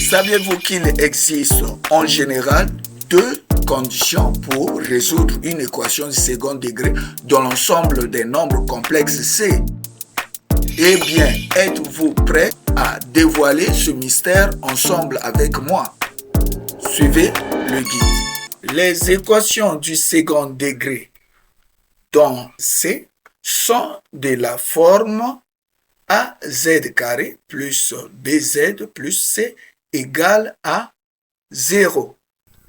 Saviez-vous qu'il existe en général deux conditions pour résoudre une équation de second degré dans l'ensemble des nombres complexes C? Eh bien, êtes-vous prêt à dévoiler ce mystère ensemble avec moi? Suivez le guide. Les équations du second degré dans C sont de la forme AZ carré plus BZ plus C égale à 0,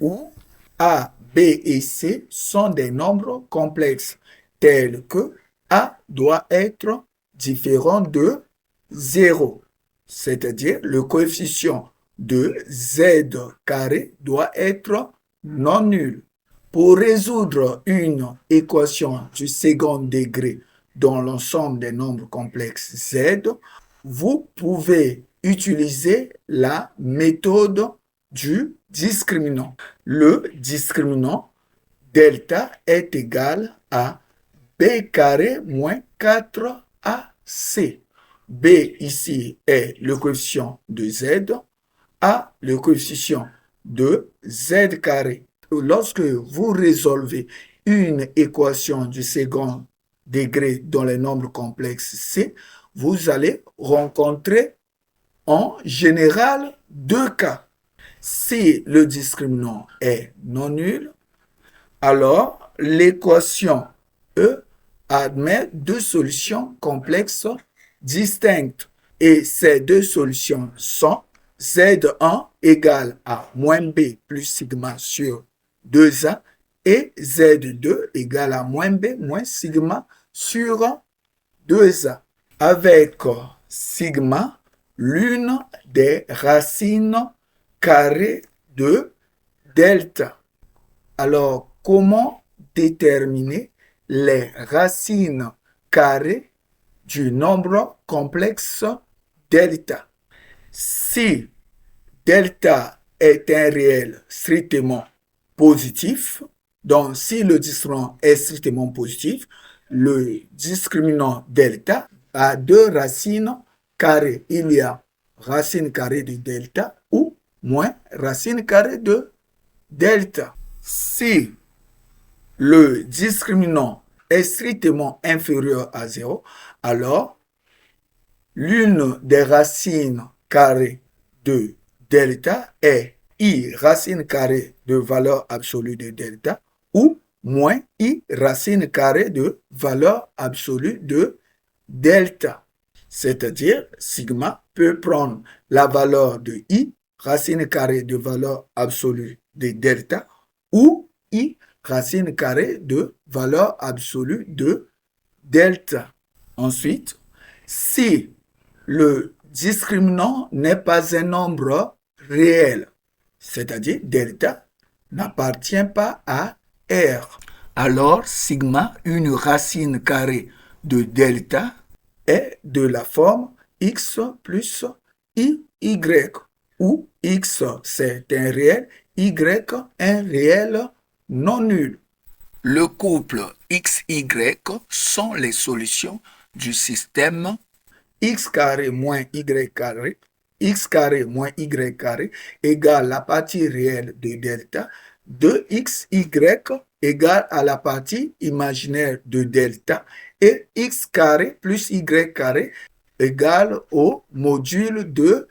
où A, B et C sont des nombres complexes tels que A doit être différent de 0, c'est-à-dire le coefficient de Z carré doit être non nul. Pour résoudre une équation du second degré dans l'ensemble des nombres complexes Z, vous pouvez utiliser la méthode du discriminant. Le discriminant delta est égal à B carré moins 4AC. B ici est le coefficient de Z, A le coefficient de Z carré. Lorsque vous résolvez une équation du second degré dans les nombres complexes C, vous allez rencontrer en général deux cas. Si le discriminant est non nul, alors l'équation E admet deux solutions complexes distinctes. Et ces deux solutions sont Z1 égale à moins B plus sigma sur 2A et Z2 égale à moins B moins sigma sur 2A. Avec sigma, l'une des racines carrées de delta. Alors, comment déterminer les racines carrées du nombre complexe delta? Si delta est un réel strictement positif, donc si le discriminant est strictement positif, le discriminant delta a deux racines carrées. Il y a racine carrée de delta ou moins racine carrée de delta. Si le discriminant est strictement inférieur à 0, alors l'une des racines carrées de delta est I racine carrée de valeur absolue de delta ou moins I racine carrée de valeur absolue de delta. C'est-à-dire, sigma peut prendre la valeur de I racine carrée de valeur absolue de delta ou I racine carrée de valeur absolue de delta. Ensuite, si le discriminant n'est pas un nombre réel, c'est-à-dire delta n'appartient pas à R, alors sigma, une racine carrée de delta, est de la forme x plus y, où x c'est un réel, y un réel non nul. Le couple xy sont les solutions du système x carré moins y carré, x carré moins y carré égale la partie réelle de delta, de xy égale à la partie imaginaire de delta, et x carré plus y carré égale au module de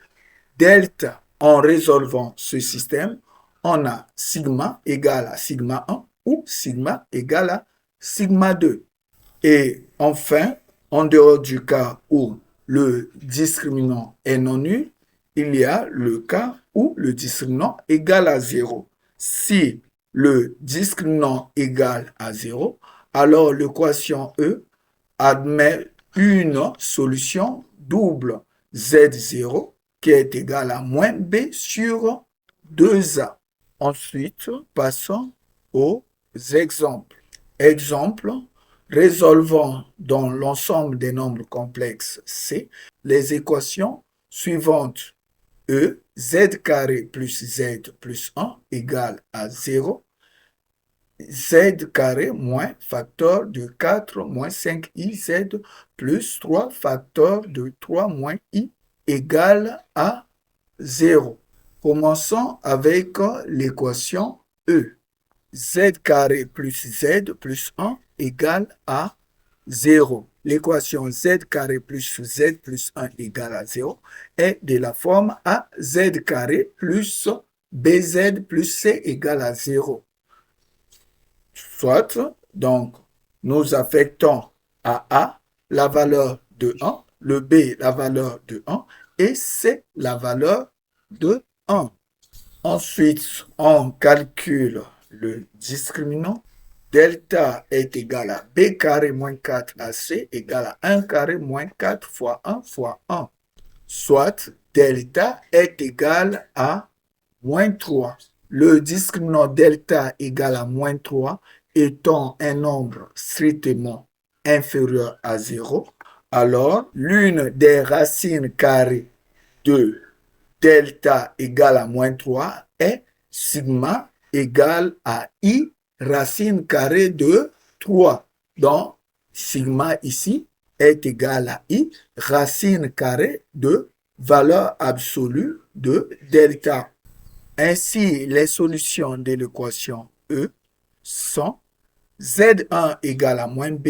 delta. En résolvant ce système, on a sigma égale à sigma 1 ou sigma égale à sigma 2. Et enfin, en dehors du cas où le discriminant est non nul, il y a le cas où le discriminant égale à 0. Si le discriminant égale à 0, alors l'équation E admet une solution double Z0 qui est égale à moins B sur 2A. Ensuite, passons aux exemples. Exemple, résolvons dans l'ensemble des nombres complexes C les équations suivantes. E, Z carré plus Z plus 1 égale à 0. Z carré moins facteur de 4 moins 5iz plus 3 facteur de 3 moins i égale à 0. Commençons avec l'équation E. Z carré plus Z plus 1 égale à 0. L'équation Z carré plus Z plus 1 égale à 0 est de la forme AZ carré plus BZ plus C égale à 0. Soit, donc, nous affectons à A la valeur de 1, le B la valeur de 1 et C la valeur de 1. Ensuite, on calcule le discriminant. Delta est égal à B carré moins 4AC égale à 1 carré moins 4 fois 1 fois 1. Soit delta est égal à moins 3. Le discriminant delta égale à moins 3 étant un nombre strictement inférieur à 0, alors l'une des racines carrées de delta égale à moins 3 est sigma égale à i racine carrée de 3. Donc, sigma ici est égal à i racine carrée de valeur absolue de delta. Ainsi, les solutions de l'équation E sont Z1 égale à moins B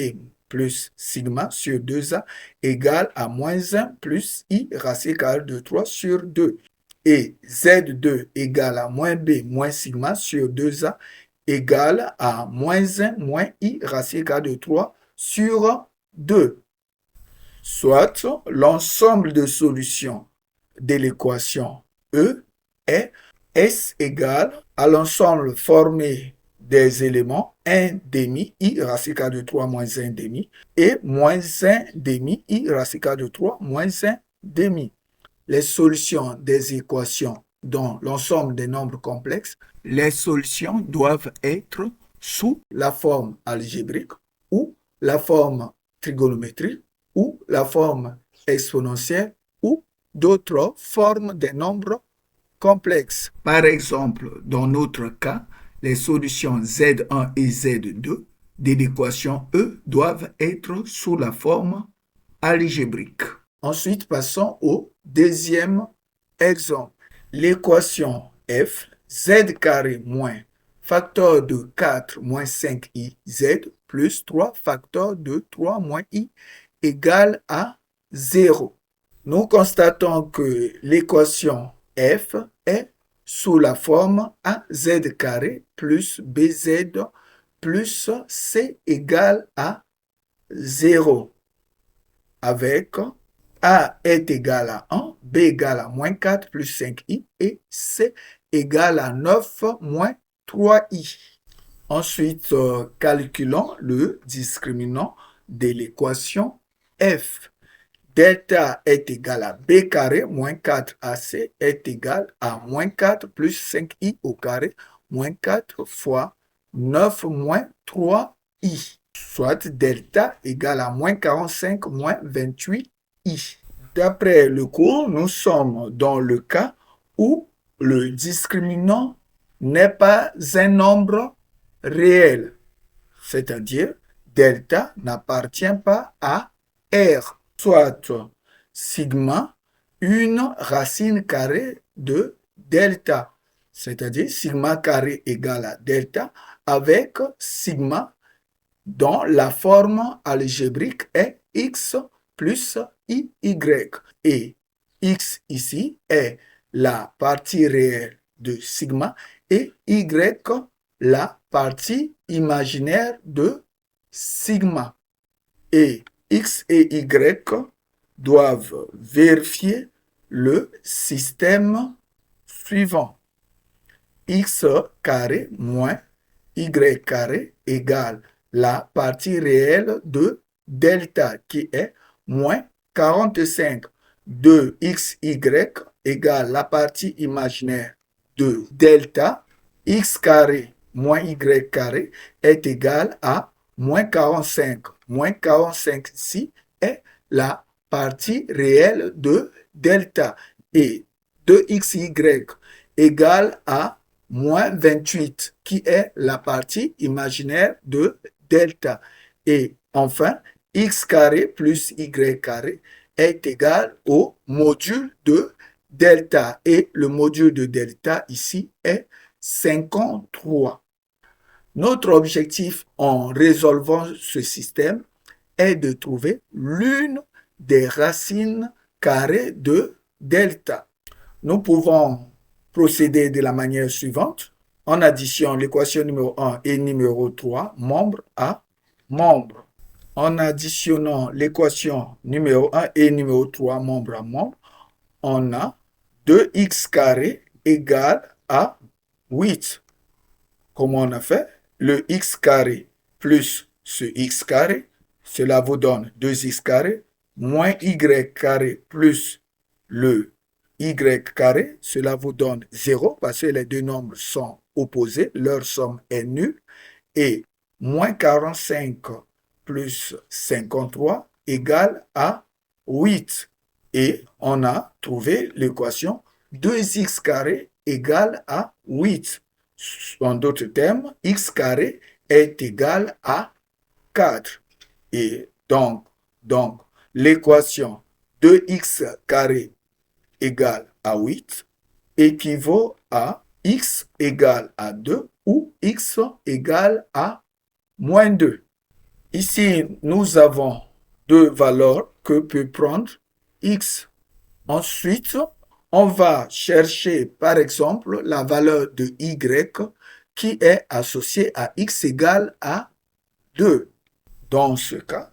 plus sigma sur 2A égale à moins 1 plus I racine carrée de 3 sur 2. Et Z2 égale à moins B moins sigma sur 2A égale à moins 1 moins I racine carrée de 3 sur 2. Soit l'ensemble de solutions de l'équation E est S égale à l'ensemble formé des éléments 1 demi I racine carrée de 3 moins 1 demi et moins 1 demi I racine carrée de 3 moins 1 demi. Les solutions des équations dans l'ensemble des nombres complexes, les solutions doivent être sous la forme algébrique ou la forme trigonométrique ou la forme exponentielle ou d'autres formes des nombres complexes. Par exemple, dans notre cas, les solutions Z1 et Z2 de l'équation E doivent être sous la forme algébrique. Ensuite, passons au deuxième exemple. L'équation F, Z carré moins facteur de 4 moins 5iz plus 3 facteur de 3 moins i égale à 0. Nous constatons que l'équation F est sous la forme AZ carré plus BZ plus C égale à 0. Avec A est égal à 1, B égale à moins 4 plus 5i et C égale à 9 moins 3i. Ensuite, calculons le discriminant de l'équation F. Delta est égal à B carré moins 4AC est égal à moins 4 plus 5i au carré moins 4 fois 9 moins 3i. Soit delta égale à moins 45 moins 28i. D'après le cours, nous sommes dans le cas où le discriminant n'est pas un nombre réel, c'est-à-dire delta n'appartient pas à R, soit sigma, une racine carrée de delta, c'est-à-dire sigma carré égale à delta avec sigma dont la forme algébrique est x plus iy. Et x ici est la partie réelle de sigma et y la partie imaginaire de sigma. Et x et y doivent vérifier le système suivant. X carré moins y carré égale la partie réelle de delta qui est moins 45 de xy égale la partie imaginaire de delta. X carré moins y carré est égal à moins 45. Moins 45 ici est la partie réelle de delta. Et 2xy égale à moins 28, qui est la partie imaginaire de delta. Et enfin, x carré plus y carré est égal au module de delta et le module de delta ici est 53. Notre objectif en résolvant ce système est de trouver l'une des racines carrées de delta. Nous pouvons procéder de la manière suivante en additionnant l'équation numéro 1 et numéro 3, membre à membre. En additionnant l'équation numéro 1 et numéro 3, membre à membre, on a 2x carré égale à 8. Comment on a fait? Le x carré plus ce x carré, cela vous donne 2x carré, moins y carré plus le y carré, cela vous donne 0 parce que les deux nombres sont opposés, leur somme est nulle, et moins 45 plus 53 égale à 8. Et on a trouvé l'équation 2x carré égale à 8. En d'autres termes, x carré est égal à 4. Et donc l'équation 2x carré égale à 8 équivaut à x égale à 2 ou x égale à moins 2. Ici, nous avons deux valeurs que peut prendre x. Ensuite, on va chercher, par exemple, la valeur de y qui est associée à x égale à 2. Dans ce cas,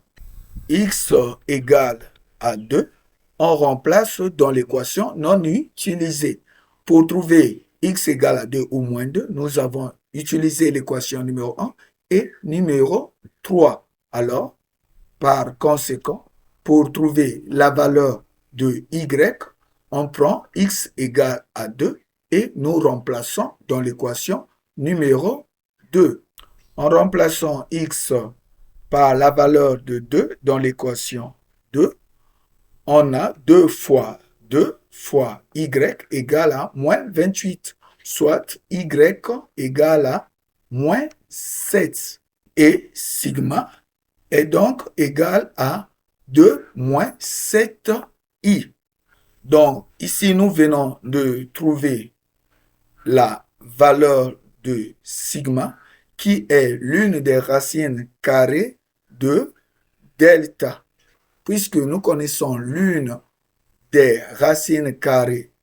x égale à 2, on remplace dans l'équation non utilisée. Pour trouver x égale à 2 ou moins 2, nous avons utilisé l'équation numéro 1 et numéro 3. Alors, par conséquent, pour trouver la valeur de y, on prend x égale à 2 et nous remplaçons dans l'équation numéro 2. En remplaçant x par la valeur de 2 dans l'équation 2, on a 2 fois 2 fois y égale à moins 28, soit y égale à moins 7. Et sigma est donc égal à 2 moins 7i. Donc, ici, nous venons de trouver la valeur de sigma, qui est l'une des racines carrées de delta. Puisque nous connaissons l'une des racines carrées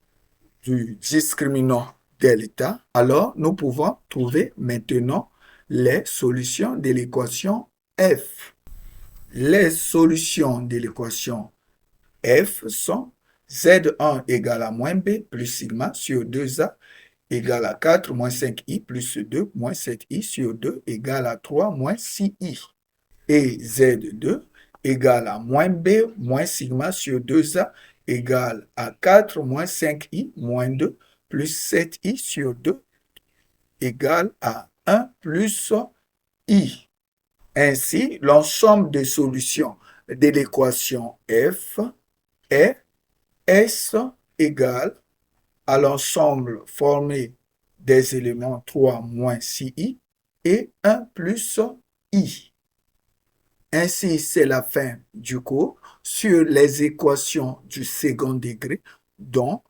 du discriminant delta, alors nous pouvons trouver maintenant les solutions de l'équation f. Les solutions de l'équation f sont Z1 égale à moins B plus sigma sur 2A égale à 4 moins 5i plus 2 moins 7i sur 2 égale à 3 moins 6i. Et Z2 égale à moins B moins sigma sur 2A égale à 4 moins 5i moins 2 plus 7i sur 2 égale à 1 plus i. Ainsi, l'ensemble des solutions de l'équation f est S égale à l'ensemble formé des éléments 3 moins 6i et 1 plus i. Ainsi, c'est la fin du cours sur les équations du second degré dont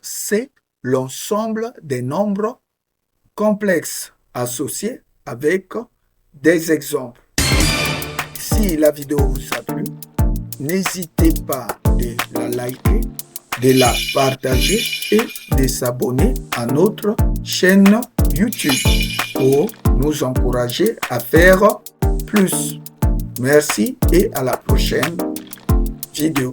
c'est l'ensemble des nombres complexes associés avec des exemples. Si la vidéo vous a plu, n'hésitez pas de la liker, de la partager et de s'abonner à notre chaîne YouTube pour nous encourager à faire plus. Merci et à la prochaine vidéo.